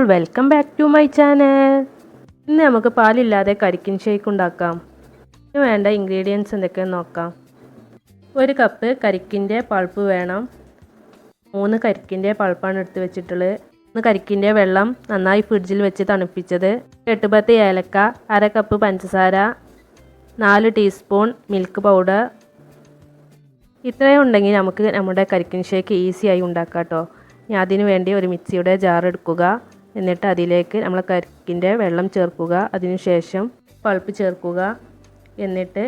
All, welcome back to my channel. ഇന്ന് നമുക്ക് പാലില്ലാതെ കരിക്കിൻ shake ഉണ്ടാക്കാം. ഇതിന് വേണ്ട ഇൻഗ്രീഡിയൻസ് എന്തൊക്കെയെന്ന് നോക്കാം. 1 കപ്പ് കരിക്കിൻ്റെ പൾപ്പ് വേണം. 3 കരിക്കിൻ്റെ പൾപ്പാണ് എടുത്ത് വെച്ചിട്ടുള്ളത്. 3 കരിക്കിൻ്റെ വെള്ളം നന്നായി ഫ്രിഡ്ജിൽ വെച്ച് തണുപ്പിച്ചത്, 8-10 ഏലക്ക, 1/2 കപ്പ് പഞ്ചസാര, 4 ടീസ്പൂൺ മിൽക്ക് പൗഡർ. ഇത്രയും ഉണ്ടെങ്കിൽ നമുക്ക് നമ്മുടെ കരിക്കിൻ ഷേക്ക് ഈസിയായി ഉണ്ടാക്കാം കേട്ടോ. ഇനി അതിനു വേണ്ടി ഒരു മിക്സിയുടെ ജാർ എടുക്കുക. എന്നിട്ട് അതിലേക്ക് നമ്മൾ കരിക്കിൻ്റെ വെള്ളം ചേർക്കുക. അതിനുശേഷം പൾപ്പ് ചേർക്കുക. എന്നിട്ട്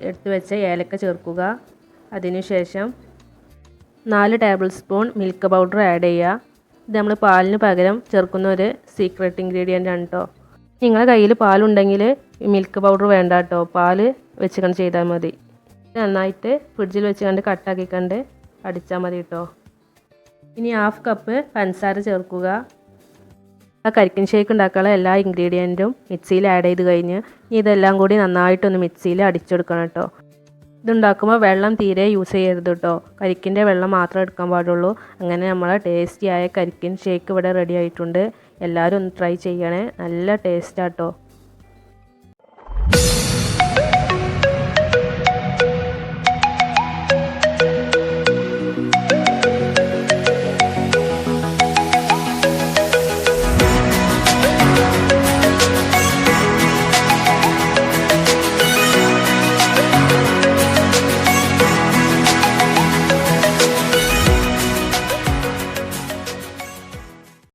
എടുത്ത് വെച്ച ഏലക്ക ചേർക്കുക. അതിനുശേഷം 4 table spoon milk powder add ചെയ്യുക. ഇത് നമ്മൾ പാലിന് പകരം ചേർക്കുന്ന ഒരു സീക്രട്ട് ഇൻഗ്രീഡിയൻ്റ് ആണ് കേട്ടോ. നിങ്ങളുടെ കയ്യിൽ പാലുണ്ടെങ്കിൽ മിൽക്ക് പൗഡർ വേണ്ട കേട്ടോ, പാല് വെച്ച് ചെയ്താൽ മതി. നന്നായിട്ട് ഫ്രിഡ്ജിൽ വെച്ച് കണ്ട് കട്ടാക്കി കണ്ട് അടിച്ചാൽ മതി കേട്ടോ. ഇനി 1/2 കപ്പ് പഞ്ചസാര ചേർക്കുക. കരിക്കിൻ ഷേക്ക് ഉണ്ടാക്കാനുള്ള എല്ലാ ഇൻഗ്രീഡിയൻറ്റും മിക്സിയിൽ ആഡ് ചെയ്ത് കഴിഞ്ഞ് ഇതെല്ലാം കൂടി നന്നായിട്ടൊന്ന് മിക്സിയിൽ അടിച്ചെടുക്കണം കേട്ടോ. ഇതുണ്ടാക്കുമ്പോൾ വെള്ളം തീരെ യൂസ് ചെയ്യരുത് കേട്ടോ, കരിക്കിൻ്റെ വെള്ളം മാത്രമേ എടുക്കാൻ പാടുള്ളൂ. അങ്ങനെ നമ്മളെ ടേസ്റ്റിയായ കരിക്കിൻ ഷേക്ക് ഇവിടെ റെഡി ആയിട്ടുണ്ട്. എല്ലാവരും ഒന്ന് ട്രൈ ചെയ്യണേ, നല്ല ടേസ്റ്റാട്ടോ.